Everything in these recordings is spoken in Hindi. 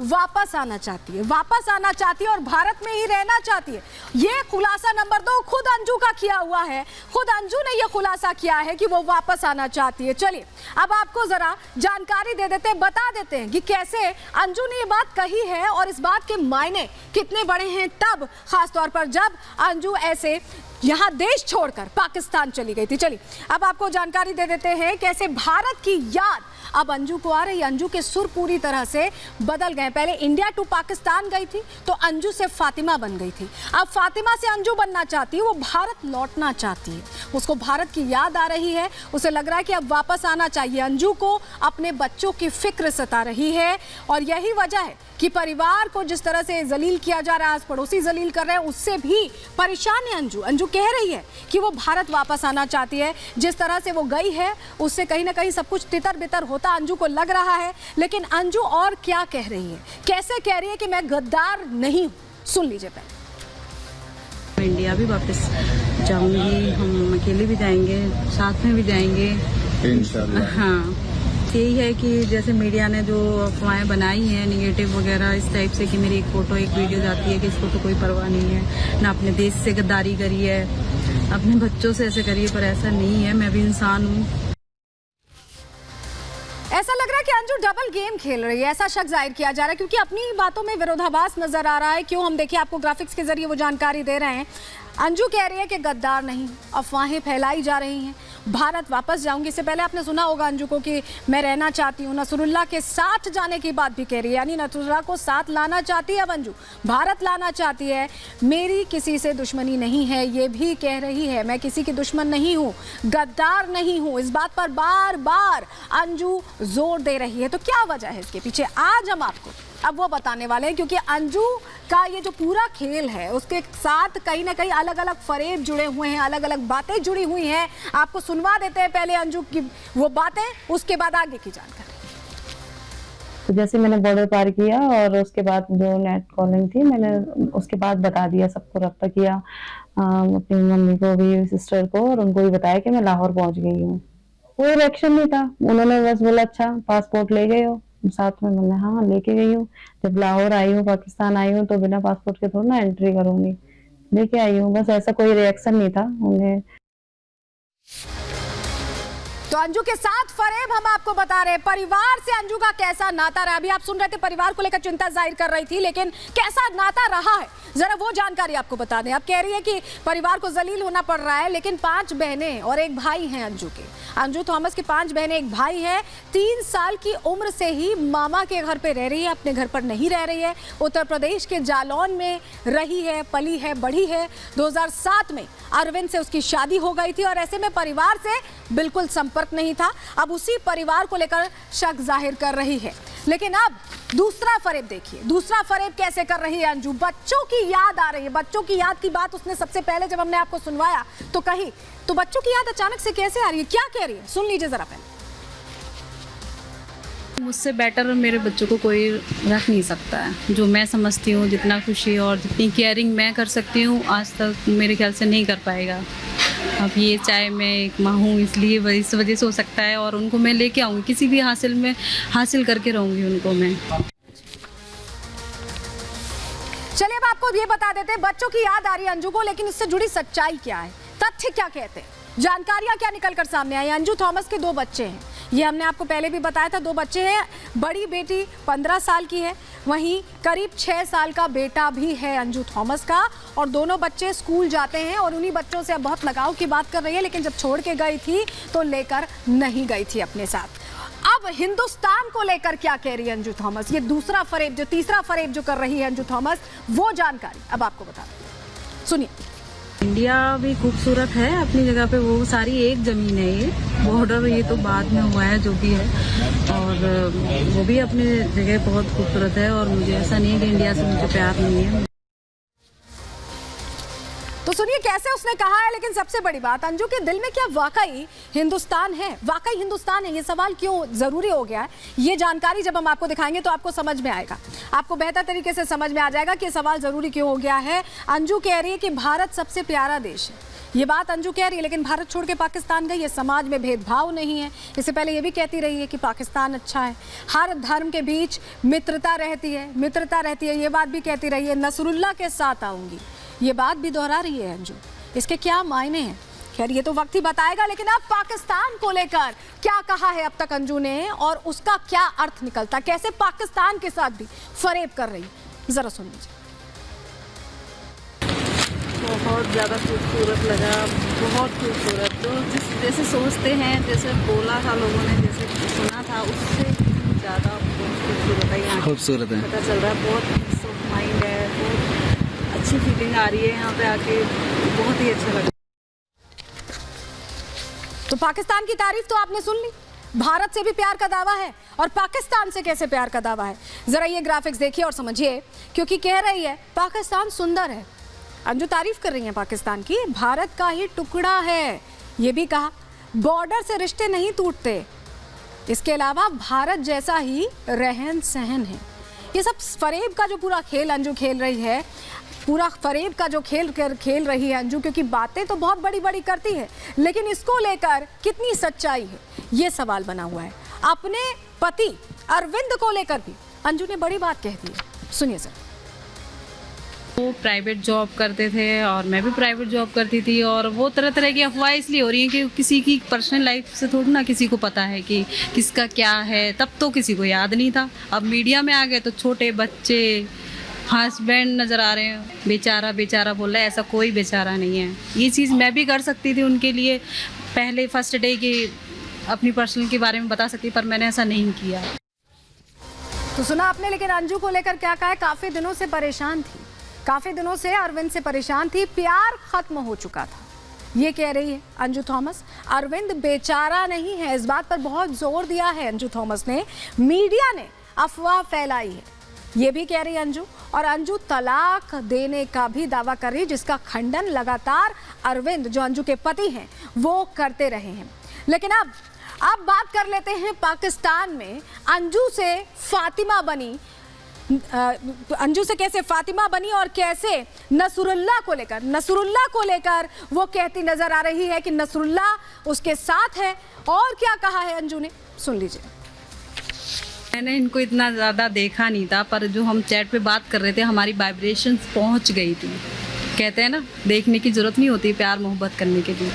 वापस आना चाहती है, वापस आना चाहती है और भारत में ही रहना चाहती है। ये खुलासा नंबर 2 खुद अंजू का किया हुआ है। खुद अंजू ने ये खुलासा किया है कि वो वापस आना चाहती है। चलिए अब आपको जरा जानकारी दे देते हैं, बता देते हैं कि कैसे अंजू ने ये बात कही है और इस बात के मायने कितने बड़े हैं, तब खासतौर पर जब अंजू ऐसे यहाँ देश छोड़कर पाकिस्तान चली गई थी। चलिए अब आपको जानकारी दे देते हैं कैसे भारत की याद अब अंजू को आ रही है। अंजू के सुर पूरी तरह से बदल गए। पहले इंडिया टू पाकिस्तान गई थी तो अंजू से फातिमा बन गई थी, अब फातिमा से अंजू बनना चाहती है। वो भारत लौटना चाहती है, उसको भारत की याद आ रही है, उसे लग रहा है कि अब वापस आना चाहिए। अंजू को अपने बच्चों की फिक्र सता रही है और यही वजह है कि परिवार को जिस तरह से जलील किया जा रहा है, आज पड़ोसी जलील कर रहे हैं, उससे भी परेशान है अंजू। अंजू कह रही है कि वो भारत वापस आना चाहती है। जिस तरह से वो गई है उससे कहीं ना कहीं सब कुछ तितर बितर होता अंजू को लग रहा है। लेकिन अंजू और क्या कह रही है, कैसे कह रही है कि मैं गद्दार नहीं हूं, सुन लीजिए पहले। इंडिया भी वापस जाऊंगी, हम अकेले भी जाएंगे, साथ में भी जाएंगे इंशाल्लाह। हाँ, यही है कि जैसे मीडिया ने जो अफवाहें बनाई हैं निगेटिव वगैरह इस टाइप से कि मेरी एक फोटो एक वीडियो जाती है कि इसको तो कोई परवाह नहीं है, ना अपने देश से गद्दारी करी है, अपने बच्चों से ऐसे करी है, पर ऐसा नहीं है। मैं भी इंसान हूँ। ऐसा लग रहा है कि अंजू डबल गेम खेल रही है, ऐसा शक जाहिर किया जा रहा है क्योंकि अपनी बातों में विरोधाभास नजर आ रहा है। क्यों, हम देखिए आपको ग्राफिक्स के जरिए वो जानकारी दे रहे हैं। अंजू कह रही है कि गद्दार नहीं, अफवाहें फैलाई जा रही हैं, भारत वापस जाऊंगी। इससे पहले आपने सुना होगा अंजू को कि मैं रहना चाहती हूँ, नसरुल्लाह के साथ जाने की बात भी कह रही है, यानी नसरुल्लाह को साथ लाना चाहती है। अब अंजू भारत लाना चाहती है। मेरी किसी से दुश्मनी नहीं है, ये भी कह रही है, मैं किसी की दुश्मन नहीं हूँ, गद्दार नहीं हूँ। इस बात पर बार बार अंजू जोर दे रही है। तो क्या वजह है इसके पीछे, आज हम आपको अब वो बताने वाले हैं, क्योंकि अंजू का ये जो पूरा खेल है उसके साथ कहीं ना कहीं अलग अलग फरेब जुड़े हुए हैं, अलग अलग बातें जुड़ी हुई हैं। आपको सुनवा देते हैं पहले अंजू की वो बातें, उसके बाद आगे की जानकारी। तो जैसे मैंने बॉर्डर पार किया और उसके बाद जो नेट कॉलिंग थी मैंने उसके बाद बता दिया, सबको रब्ता किया, अपनी मम्मी को भी, सिस्टर को, और उनको भी बताया कि मैं लाहौर पहुंच गई हूँ। कोई रिएक्शन नहीं था, उन्होंने बस बोला अच्छा पासपोर्ट ले गए हो साथ में। मैंने हाँ लेके गई हूँ, जब लाहौर आई हूँ, पाकिस्तान आई हूँ तो बिना पासपोर्ट के थोड़ा ना एंट्री करूंगी, लेके आई हूँ। बस ऐसा कोई रिएक्शन नहीं था उन्हें। तो अंजू के साथ फरेब हम आपको बता रहे हैं, परिवार से अंजू का कैसा नाता रहा। अभी आप सुन रहे थे परिवार को लेकर चिंता जाहिर कर रही थी, लेकिन कैसा नाता रहा है जरा वो जानकारी आपको बता दें। आप कह रही है कि परिवार को जलील होना पड़ रहा है, लेकिन 5 बहनें और एक भाई हैं अंजू के। अंजू थॉमस की 5 बहनें, एक भाई है। 3 साल की उम्र से ही मामा के घर पे रह रही है, अपने घर पर नहीं रह रही है। उत्तर प्रदेश के जालौन में रही है, पली है, बढ़ी है। 2007 में अरविंद से उसकी शादी हो गई थी और ऐसे में परिवार से बिल्कुल संपर्क नहीं था। अब उसी परिवार को लेकर शक जाहिर कर रही है। लेकिन अब दूसरा फरेब देखिए, दूसरा फरेब कैसे कर रही है अंजू। बच्चों की याद आ रही है, बच्चों की याद की बात उसने सबसे पहले जब हमने आपको सुनवाया तो कही, तो बच्चों की याद अचानक से कैसे आ रही है, क्या कह रही है, सुन लीजिए जरा पहले। मुझसे बेटर मेरे बच्चों को कोई रख नहीं सकता है। जो मैं समझती हूँ, जितना खुशी और जितनी केयरिंग मैं कर सकती हूँ, आज तक मेरे ख्याल से नहीं कर पाएगा। अब ये चाहे मैं एक माँ हूँ इसलिए इस वजह से हो सकता है, और उनको मैं लेके आऊँगी, किसी भी हासिल करके रहूँगी उनको मैं। चलिए अब आपको ये बता देते हैं, बच्चों की याद आ रही है अंजू को, लेकिन इससे जुड़ी सच्चाई क्या है, तथ्य क्या कहते हैं, जानकारियां क्या निकल कर सामने आई। अंजू थॉमस के 2 बच्चे हैं, ये हमने आपको पहले भी बताया था। 2 बच्चे हैं, बड़ी बेटी 15 साल की है, वहीं करीब 6 साल का बेटा भी है अंजू थॉमस का, और दोनों बच्चे स्कूल जाते हैं और उन्हीं बच्चों से अब बहुत लगाव की बात कर रही है। लेकिन जब छोड़ के गई थी तो लेकर नहीं गई थी अपने साथ। अब हिंदुस्तान को लेकर क्या कह रही है अंजू थॉमस, ये दूसरा फरेब, जो तीसरा फरेब जो कर रही है अंजू थॉमस, वो जानकारी अब आपको बता दें, सुनिए। इंडिया भी खूबसूरत है अपनी जगह पे, वो सारी एक जमीन है। ये बॉर्डर ये तो बाद में हुआ है जो भी है, और वो भी अपनी जगह बहुत खूबसूरत है। और मुझे ऐसा नहीं है कि इंडिया से मुझे प्यार नहीं है। तो सुनिए कैसे उसने कहा है। लेकिन सबसे बड़ी बात, अंजू के दिल में क्या वाकई हिंदुस्तान है, वाकई हिंदुस्तान है, ये सवाल क्यों जरूरी हो गया है, ये जानकारी जब हम आपको दिखाएंगे तो आपको समझ में आएगा, आपको बेहतर तरीके से समझ में आ जाएगा कि सवाल जरूरी क्यों हो गया है। अंजू कह रही है कि भारत सबसे प्यारा देश है, ये बात अंजू कह रही है, लेकिन भारत छोड़ के पाकिस्तान गई है, समाज में भेदभाव नहीं है। इससे पहले ये भी कहती रही है कि पाकिस्तान अच्छा है, हर धर्म के बीच मित्रता रहती है, ये बात भी कहती रही है। नसरुल्लाह के साथ आऊँगी, ये बात भी दोहरा रही है अंजू। इसके क्या मायने हैं, खैर ये तो वक्त ही बताएगा। लेकिन अब पाकिस्तान को लेकर क्या कहा है अब तक अंजू ने और उसका क्या अर्थ निकलता, कैसे पाकिस्तान के साथ भी फरेब कर रही, जरा सुन लीजिए। बहुत ज़्यादा खूबसूरत लगा, बहुत खूबसूरत। जो जिस जैसे सोचते हैं, जैसे बोला था लोगों ने, जैसे सुना था, उससे ज़्यादा बहुत खूबसूरत है। यहाँ खूबसूरत है, पता चल रहा है, बहुत पीस ऑफ माइंड है, बहुत अच्छी फीलिंग आ रही है यहाँ पे आके, बहुत ही अच्छा लगा। तो पाकिस्तान की तारीफ तो आपने सुन ली, भारत से भी प्यार का दावा है और पाकिस्तान से कैसे प्यार का दावा है, जरा ये ग्राफिक्स देखिए और समझिए। क्योंकि कह रही है पाकिस्तान सुंदर है, अंजू तारीफ कर रही है पाकिस्तान की, भारत का ही टुकड़ा है। ये भी कहा बॉर्डर से रिश्ते नहीं टूटते, इसके अलावा भारत जैसा ही रहन सहन है। ये सब फरेब का जो पूरा खेल अंजू खेल रही है, पूरा फरेब का जो खेल रही है अंजू, क्योंकि बातें तो बहुत बड़ी बड़ी करती है, लेकिन इसको लेकर कितनी सच्चाई है ये सवाल बना हुआ है। अपने पति अरविंद को लेकर भी अंजू ने बड़ी बात कह दी है, सुनिए सर। वो प्राइवेट जॉब करते थे और मैं भी प्राइवेट जॉब करती थी, और वो तरह तरह की अफवाहें इसलिए हो रही हैं कि किसी की पर्सनल लाइफ से थोड़ी ना किसी को पता है कि किसका क्या है। तब तो किसी को याद नहीं था, अब मीडिया में आ गए तो छोटे बच्चे, हस्बैंड नज़र आ रहे हैं, बेचारा बेचारा बोल रहा है। ऐसा कोई बेचारा नहीं है, ये चीज़ मैं भी कर सकती थी उनके लिए, पहले फर्स्ट डे की अपनी पर्सनल के बारे में बता सकती, पर मैंने ऐसा नहीं किया। तो सुना आपने, लेकिन अंजू को लेकर क्या कहा है, काफ़ी दिनों से परेशान थी, काफ़ी दिनों से अरविंद से परेशान थी, प्यार खत्म हो चुका था, ये कह रही है अंजू थॉमस। अरविंद बेचारा नहीं है, इस बात पर बहुत जोर दिया है अंजू थॉमस ने। मीडिया ने अफवाह फैलाई है, ये भी कह रही है अंजू। और अंजू तलाक देने का भी दावा कर रही है, जिसका खंडन लगातार अरविंद, जो अंजू के पति हैं, वो करते रहे हैं। लेकिन अब बात कर लेते हैं पाकिस्तान में अंजू से फातिमा बनी, अंजू से कैसे फातिमा बनी और कैसे नसरुल्लाह को लेकर वो कहती नजर आ रही है कि नसरुल्लाह उसके साथ है। और क्या कहा है अंजू ने, सुन लीजिए। मैंने इनको इतना ज़्यादा देखा नहीं था, पर जो हम चैट पे बात कर रहे थे, हमारी वाइब्रेशंस पहुंच गई थी। कहते हैं ना, देखने की जरूरत नहीं होती प्यार मोहब्बत करने के लिए।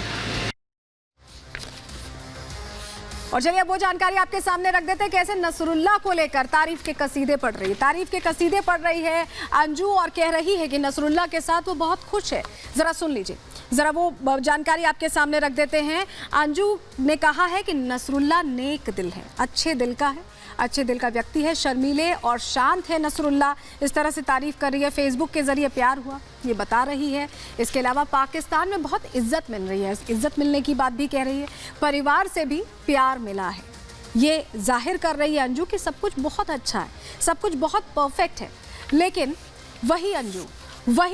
और चलिए अब वो जानकारी आपके सामने रख देते हैं, कैसे नसरुल्लाह को लेकर तारीफ के कसीदे पढ़ रही है अंजू और कह रही है कि नसरुल्लाह के साथ वो बहुत खुश है। जरा सुन लीजिए, जरा वो जानकारी आपके सामने रख देते हैं। अंजू ने कहा है कि नसरुल्लाह नेक दिल है, अच्छे दिल का व्यक्ति है, शर्मीले और शांत है नसरुल्लाह, इस तरह से तारीफ कर रही है। फेसबुक के जरिए प्यार हुआ ये बता रही है। इसके अलावा पाकिस्तान में बहुत इज्जत मिल रही है, इज्जत मिलने की बात भी कह रही है। परिवार से भी प्यार मिला है, ये जाहिर कर रही है अंजू कि सब कुछ बहुत अच्छा है, सब कुछ बहुत परफेक्ट है। लेकिन वही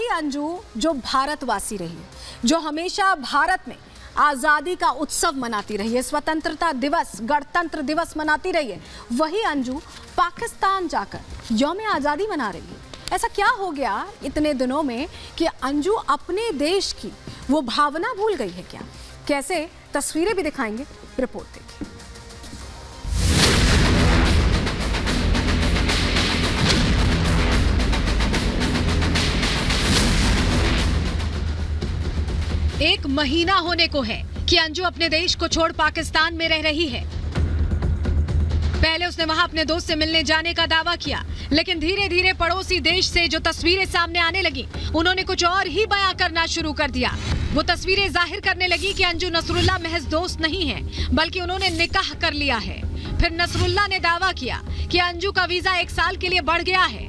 अंजू जो भारतवासी रही है, जो हमेशा भारत में आज़ादी का उत्सव मनाती रही है, स्वतंत्रता दिवस, गणतंत्र दिवस मनाती रही है, वही अंजू पाकिस्तान जाकर यौम आज़ादी मना रही है। ऐसा क्या हो गया इतने दिनों में कि अंजू अपने देश की वो भावना भूल गई है क्या? कैसे, तस्वीरें भी दिखाएंगे, रिपोर्ट देखिए। एक महीना होने को है कि अंजू अपने देश को छोड़ पाकिस्तान में रह रही है। पहले उसने वहां अपने दोस्त से मिलने जाने का दावा किया, लेकिन धीरे धीरे पड़ोसी देश से जो तस्वीरें सामने आने लगी, उन्होंने कुछ और ही बयां करना शुरू कर दिया। वो तस्वीरें जाहिर करने लगी कि अंजू नसरुल्लाह महज दोस्त नहीं है, बल्कि उन्होंने निकाह कर लिया है। फिर नसरुल्लाह ने दावा किया कि अंजू का वीजा 1 साल के लिए बढ़ गया है।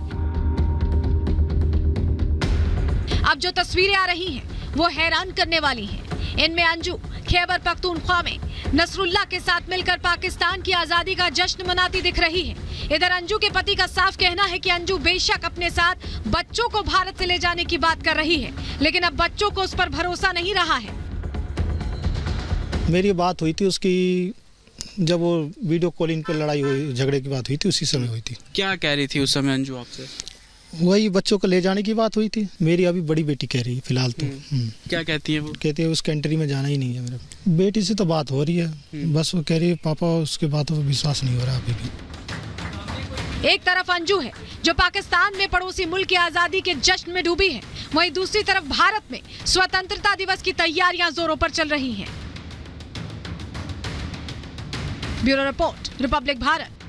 अब जो तस्वीरें आ रही हैं वो हैरान करने वाली हैं। इनमें अंजू खैबर पख्तूनख्वा में नसरुल्लाह के साथ मिलकर पाकिस्तान की आजादी का जश्न मनाती दिख रही है। इधर अंजू के पति का साफ कहना है कि अंजू बेशक अपने साथ बच्चों को भारत से ले जाने की बात कर रही है, लेकिन अब बच्चों को उस पर भरोसा नहीं रहा है। मेरी बात हुई थी उसकी, जब वो वीडियो कॉलिंग पर लड़ाई हुई, झगड़े की बात हुई थी, उसी समय हुई थी। क्या कह रही थी उस समय अंजू आपसे? वही बच्चों को ले जाने की बात हुई थी। मेरी अभी बड़ी बेटी कह रही है फिलहाल तो। क्या कहती है वो? कहते हैं उस कंट्री में जाना ही नहीं है मेरा। बेटी से तो बात हो रही है, बस वो कह रही है पापा, उसके बाद तो विश्वास नहीं हो रहा अभी भी। एक तरफ अंजू है जो पाकिस्तान में पड़ोसी मुल्क की आजादी के जश्न में डूबी है, वहीं दूसरी तरफ भारत में स्वतंत्रता दिवस की तैयारियां जोरों पर चल रही हैं। Bureau report, Republic Bharat.